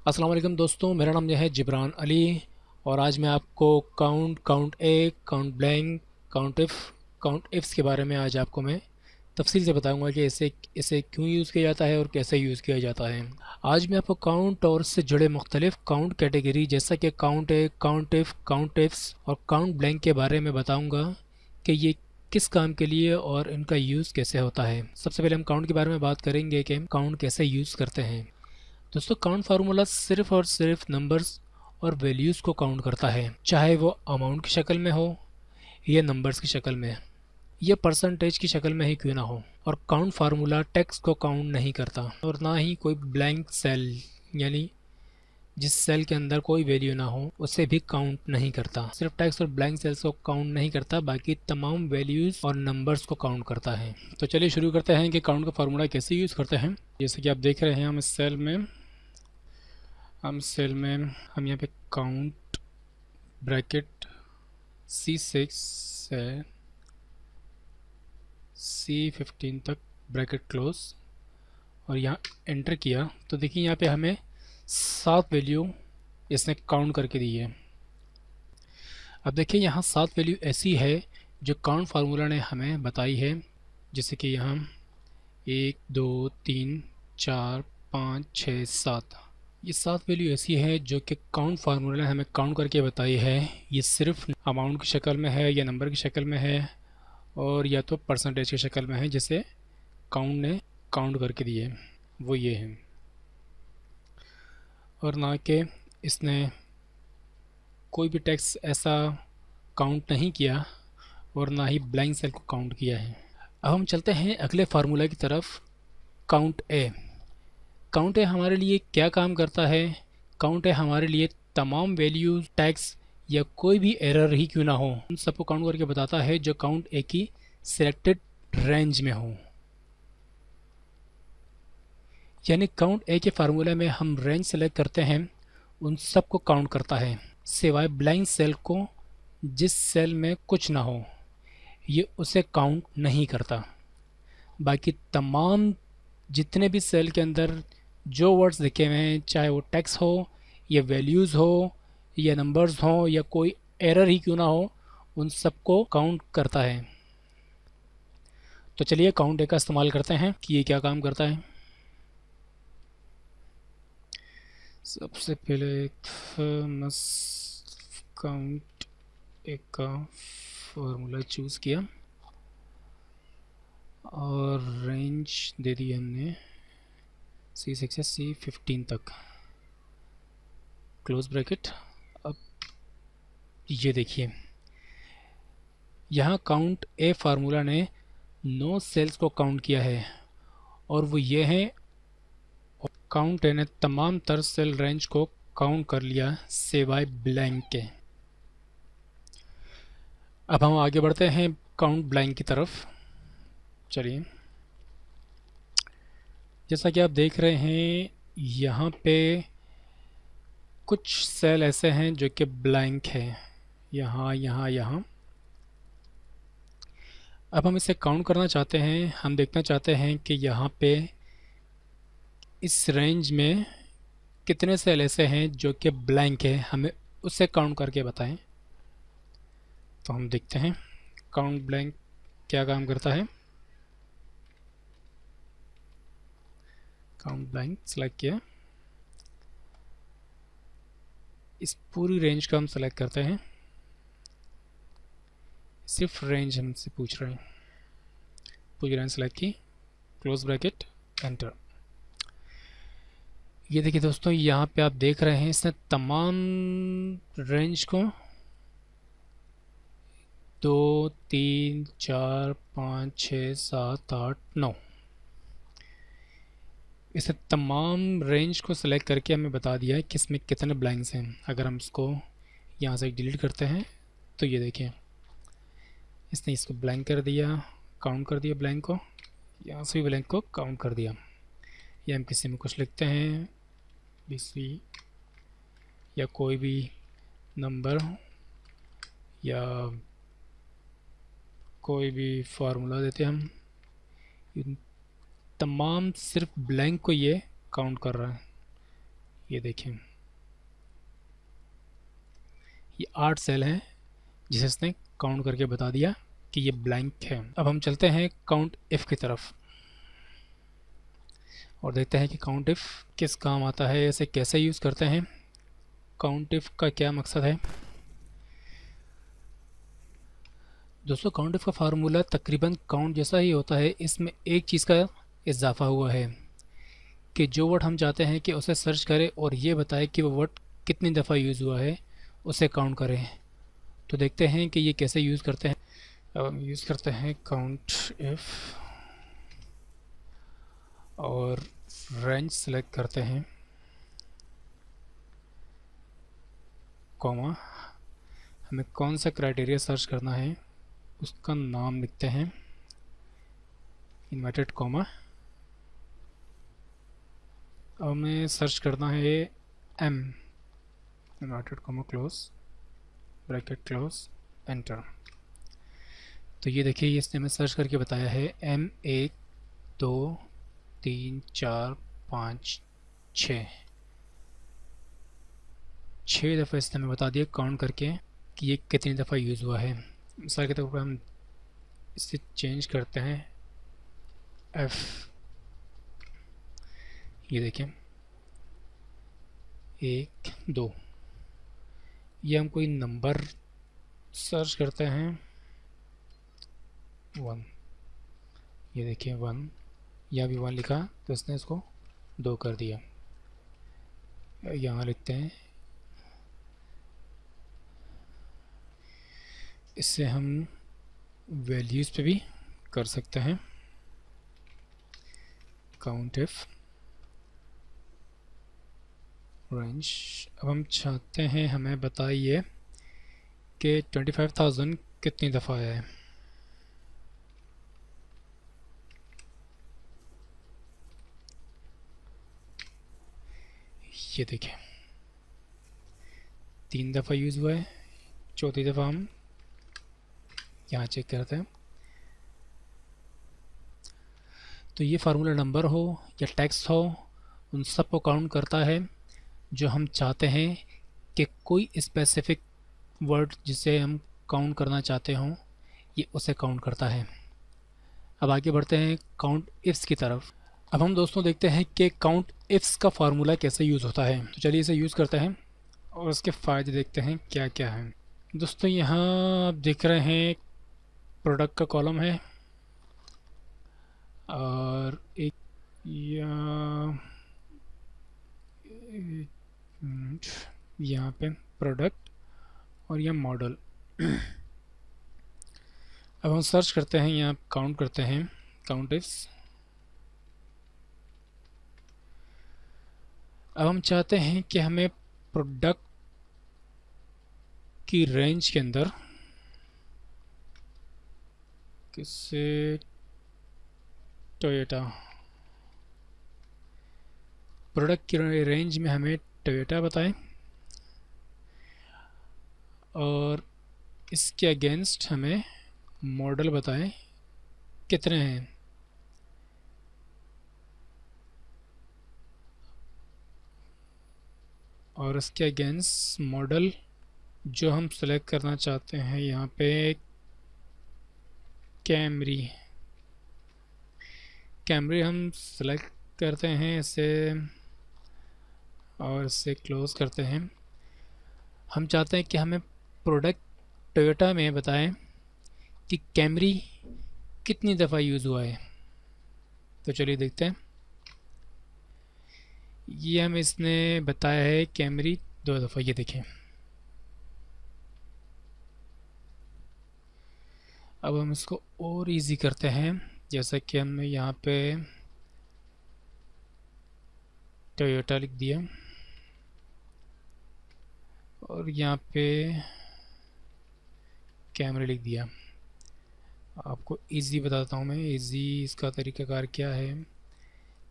अस्सलाम वालेकुम दोस्तों, मेरा नाम यह है जिब्रान अली। और आज मैं आपको काउंट ए, काउंट ब्लैंक, काउंट इफ्स के बारे में आज आपको मैं तफसील से बताऊंगा कि इसे इसे क्यों यूज़ किया जाता है और कैसे यूज़ किया जाता है। आज मैं आपको काउंट और उससे जुड़े मुख्तलिफ काउंट कैटेगरी जैसा कि count A, count if, count ifs और काउंट ब्लैंक के बारे में बताऊंगा कि ये किस काम के लिए और इनका यूज़ कैसे होता है। सबसे पहले हम काउंट के बारे में बात करेंगे कि हम काउंट कैसे यूज़ करते हैं। दोस्तों, काउंट फार्मूला सिर्फ और सिर्फ नंबर्स और वैल्यूज़ को काउंट करता है, चाहे वो अमाउंट की शक्ल में हो या नंबर्स की शक्ल में या परसेंटेज की शक्ल में ही क्यों ना हो। और काउंट फार्मूला टेक्स्ट को काउंट नहीं करता और ना ही कोई ब्लैंक सेल यानी जिस सेल के अंदर कोई वैल्यू ना हो उसे भी काउंट नहीं करता। सिर्फ टेक्स्ट और ब्लैंक सेल्स को काउंट नहीं करता, बाकी तमाम वैल्यूज़ और नंबर्स को काउंट करता है। तो चलिए शुरू करते हैं कि काउंट का फार्मूला कैसे यूज़ करते हैं। जैसे कि आप देख रहे हैं हम इस सेल में हम यहाँ पे काउंट ब्रैकेट C6 से C15 तक ब्रैकेट क्लोज और यहाँ एंटर किया तो देखिए यहाँ पे हमें 7 वैल्यू इसने काउंट करके दी है। अब देखिए यहाँ 7 वैल्यू ऐसी है जो काउंट फार्मूला ने हमें बताई है, जैसे कि यहाँ 1 2 3 4 5 6 7। ये 7 वैल्यू ऐसी है जो कि काउंट फार्मूला ने हमें काउंट करके बताई है। ये सिर्फ अमाउंट की शक्ल में है या नंबर की शक्ल में है और या तो परसेंटेज की शक्ल में है, जिसे काउंट ने काउंट करके दिए वो ये है। और ना कि इसने कोई भी टेक्स्ट ऐसा काउंट नहीं किया और ना ही ब्लैंक सेल को काउंट किया है। अब हम चलते हैं अगले फार्मूला की तरफ, काउंट ए। काउंट ए हमारे लिए क्या काम करता है? काउंट ए हमारे लिए तमाम वैल्यूज, टैग्स या कोई भी एरर ही क्यों ना हो उन सबको काउंट करके बताता है जो काउंट ए की सिलेक्टेड रेंज में हो। यानी काउंट ए के फार्मूले में हम रेंज सेलेक्ट करते हैं, उन सबको काउंट करता है सिवाय ब्लैंक सेल को। जिस सेल में कुछ ना हो ये उसे काउंट नहीं करता। बाकी तमाम जितने भी सेल के अंदर जो वर्ड्स लिखे हुए हैं, चाहे वो टेक्स्ट हो या वैल्यूज़ हो या नंबर्स हो या कोई एरर ही क्यों ना हो, उन सबको काउंट करता है। तो चलिए काउंट ए का इस्तेमाल करते हैं कि ये क्या काम करता है। सबसे पहले एक फेमस काउंट ए का फॉर्मूला चूज़ किया और रेंज दे दी हमने C6 से C15 तक, क्लोज ब्रैकेट। अब ये देखिए यहाँ काउंट ए फार्मूला ने 9 सेल्स को काउंट किया है और वो ये हैं। काउंट ए ने तमाम तर सेल रेंज को काउंट कर लिया सिवाय ब्लैंक के। अब हम आगे बढ़ते हैं काउंट ब्लैंक की तरफ। चलिए, जैसा कि आप देख रहे हैं यहाँ पे कुछ सेल ऐसे हैं जो कि ब्लैंक है, यहाँ यहाँ यहाँ। अब हम इसे काउंट करना चाहते हैं। हम देखना चाहते हैं कि यहाँ पे इस रेंज में कितने सेल ऐसे हैं जो कि ब्लैंक है, हमें उसे काउंट करके बताएं। तो हम देखते हैं काउंट ब्लैंक क्या काम करता है। काउंट ब्लैंक सेलेक्ट किया, इस पूरी रेंज को हम सेलेक्ट करते हैं। सिर्फ रेंज हमसे पूछ रहे हैं, पूरी रेंज सेलेक्ट की, क्लोज ब्रैकेट, एंटर। ये देखिए दोस्तों, यहाँ पे आप देख रहे हैं इसने तमाम रेंज को 2 3 4 5 6 7 8 9 इसे तमाम रेंज को सेलेक्ट करके हमें बता दिया है कि इसमें कितने ब्लैंक्स हैं। अगर हम इसको यहाँ से डिलीट करते हैं तो ये देखें इसने इसको ब्लैंक कर दिया, काउंट कर दिया ब्लैंक को, यहाँ से भी ब्लैंक को काउंट कर दिया। या हम किसी में कुछ लिखते हैं BC या कोई भी नंबर या कोई भी फार्मूला देते हम, तमाम सिर्फ ब्लैंक को ये काउंट कर रहा है। ये देखें, ये 8 सेल हैं जिसे इसने काउंट करके बता दिया कि ये ब्लैंक है। अब हम चलते हैं काउंट इफ़ की तरफ और देखते हैं कि काउंट इफ़ किस काम आता है, इसे कैसे यूज़ करते हैं, काउंट इफ़ का क्या मकसद है। दोस्तों काउंट इफ़ का फार्मूला तकरीबन काउंट जैसा ही होता है, इसमें एक चीज़ का इजाफा हुआ है कि जो वर्ड हम चाहते हैं कि उसे सर्च करें और ये बताए कि वो वर्ड कितनी दफ़ा यूज़ हुआ है, उसे काउंट करें। तो देखते हैं कि ये कैसे यूज़ करते हैं। अब हम यूज़ करते हैं काउंट इफ़ और रेंज सेलेक्ट करते हैं, कॉमा, हमें कौन सा क्राइटेरिया सर्च करना है उसका नाम लिखते हैं, इन्वर्टेड कॉमा। अब हमें सर्च करना है M, inverted comma close, bracket close, enter. तो ये देखिए इसने हमें सर्च करके बताया है M 1 2 3 4 5 6 दफ़ा इसने हमें बता दिया काउंट करके कि ये कितनी दफ़ा यूज़ हुआ है। मिसाल के तौर पर हम इसे चेंज करते हैं F, ये देखें 1 2, ये हम कोई नंबर सर्च करते हैं 1, ये देखिए 1, यहाँ भी 1 लिखा तो इसने इसको 2 कर दिया। यहाँ लिखते हैं, इससे हम वैल्यूज़ पे भी कर सकते हैं काउंट इफ रेंज। अब हम चाहते हैं हमें बताइए कि 25,000 कितनी दफ़ा आया है। ये देखें 3 दफ़ा यूज़ हुआ है, चौथी दफ़ा हम यहाँ चेक करते हैं। तो ये फार्मूला नंबर हो या टेक्स्ट हो, उन सब को काउंट करता है जो हम चाहते हैं कि कोई स्पेसिफिक वर्ड जिसे हम काउंट करना चाहते हों, ये उसे काउंट करता है। अब आगे बढ़ते हैं काउंट इफ्स की तरफ। अब हम दोस्तों देखते हैं कि काउंट इफ्स का फार्मूला कैसे यूज़ होता है। तो चलिए इसे यूज़ करते हैं और उसके फ़ायदे देखते हैं क्या क्या हैं। दोस्तों यहाँ आप देख रहे हैं प्रोडक्ट का कॉलम है और एक यहाँ पे प्रोडक्ट और यह मॉडल। अब हम सर्च करते हैं, यहाँ काउंट करते हैं काउंट इफ्स। अब हम चाहते हैं कि हमें प्रोडक्ट की रेंज के अंदर किससे टोयोटा, प्रोडक्ट की रेंज में हमें टोयोटा बताएं और इसके अगेंस्ट हमें मॉडल बताएं कितने हैं। और इसके अगेंस्ट मॉडल जो हम सेलेक्ट करना चाहते हैं, यहाँ पे कैमरी हम सेलेक्ट करते हैं इसे और इसे क्लोज़ करते हैं। हम चाहते हैं कि हमें प्रोडक्ट टोयोटा में बताएं कि कैमरी कितनी दफ़ा यूज़ हुआ है। तो चलिए देखते हैं, ये हम इसने बताया है कैमरी 2 दफ़ा। ये देखें, अब हम इसको और इजी करते हैं, जैसा कि हमने यहाँ पे टोयोटा लिख दिया और यहाँ पे कैमरा लिख दिया। आपको इजी बताता हूँ मैं, इजी इसका तरीकाकार क्या है।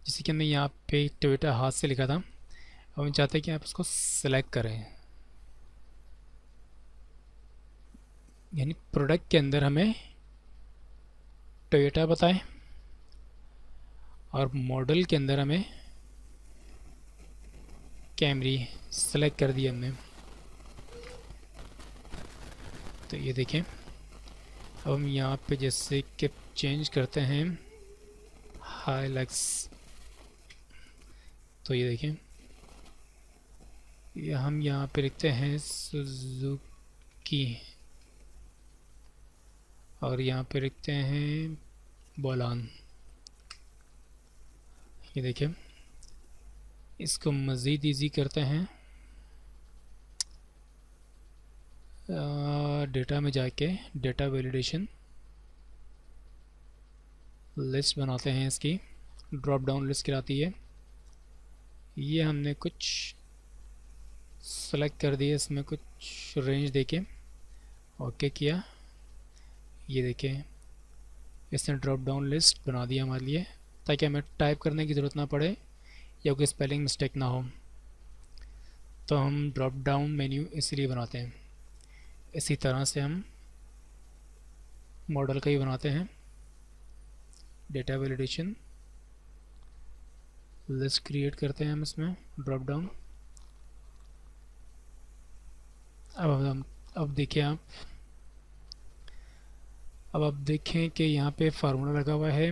जैसे कि हमने यहाँ पे टोयोटा हाथ से लिखा था, अब हम चाहते हैं कि आप इसको सेलेक्ट करें, यानी प्रोडक्ट के अंदर हमें टोयोटा बताएं और मॉडल के अंदर हमें कैमरी सेलेक्ट कर दिया हमने। तो ये देखें, अब हम यहाँ पे जैसे कि चेंज करते हैं हाइलक्स, तो ये देखें ये हम यहाँ पे लिखते हैं सुजुकी और यहाँ पे लिखते हैं बोलान। ये देखें, इसको मज़ीद इजी करते हैं, डेटा में जाके डेटा वैलिडेशन लिस्ट बनाते हैं। इसकी ड्रॉप डाउन लिस्ट गिराती है। ये हमने कुछ सेलेक्ट कर दिया, इसमें कुछ रेंज देके ओके किया। ये देखें, इसने ड्रॉप डाउन लिस्ट बना दिया हमारे लिए, ताकि हमें टाइप करने की ज़रूरत ना पड़े या कोई स्पेलिंग मिस्टेक ना हो। तो हम ड्रॉप डाउन मेन्यू इसलिए बनाते हैं। इसी तरह से हम मॉडल का ही बनाते हैं। डेटा वैलिडेशन लिस्ट क्रिएट करते हैं हम इसमें ड्रॉप डाउन। अब देखिए अब आप देखें कि यहाँ पे फार्मूला लगा हुआ है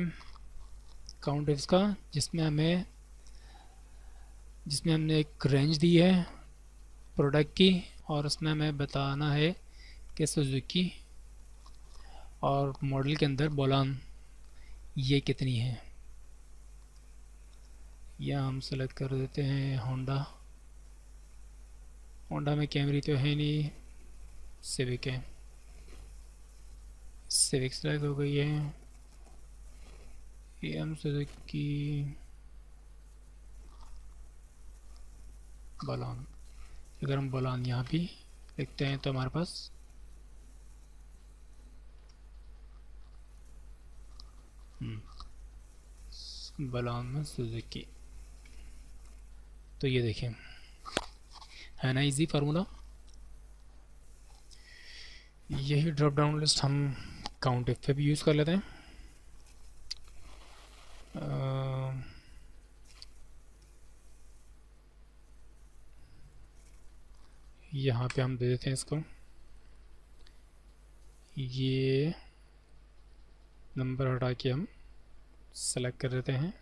काउंट इफ्स का, जिसमें हमने एक रेंज दी है प्रोडक्ट की, और उसमें हमें बताना है कि सुजुकी और मॉडल के अंदर बोलान ये कितनी है। या हम सेलेक्ट कर देते हैं होंडा में कैमरी तो है नहीं, सिविक है, सिविक सेलेक्ट हो गई है। ये हम सुजुकी बोलान, अगर हम बोलान यहाँ भी लिखते हैं तो हमारे पास बोलान में सुजुकी। तो ये देखें, है ना इजी फार्मूला। यही ड्रॉप डाउन लिस्ट हम काउंट इफ पे भी यूज़ कर लेते हैं। यहाँ पे हम दे देते हैं इसको, ये नंबर हटा के हम सेलेक्ट कर देते हैं,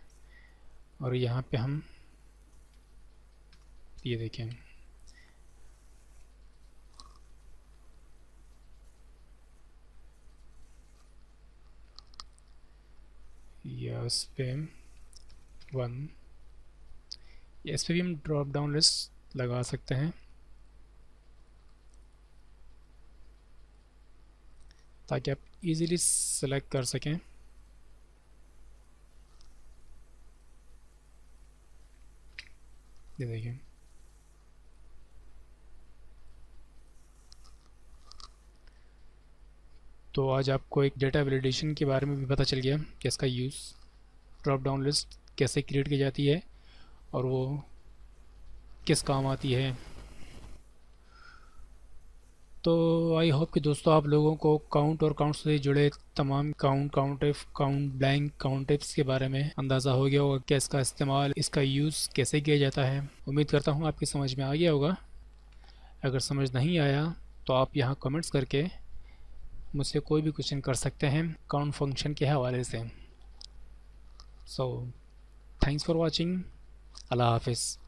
और यहाँ पे हम ये देखें या इस पे 1, इस पे भी हम ड्रॉप डाउन लिस्ट लगा सकते हैं ताकि आप इजीली सेलेक्ट कर सकें। ये देखिए, तो आज आपको एक डेटा वैलिडेशन के बारे में भी पता चल गया कि इसका यूज़, ड्रॉप डाउन लिस्ट कैसे क्रिएट की जाती है और वो किस काम आती है। तो आई होप कि दोस्तों आप लोगों को काउंट और काउंट से जुड़े तमाम count if, count blank, count ifs के बारे में अंदाज़ा हो गया होगा कि इसका इस्तेमाल, इसका यूज़ कैसे किया जाता है। उम्मीद करता हूँ आपकी समझ में आ गया होगा। अगर समझ नहीं आया तो आप यहाँ कमेंट्स करके मुझसे कोई भी क्वेश्चन कर सकते हैं काउंट फंक्शन के हवाले से। So thanks for watching. अल्लाह हाफिज़।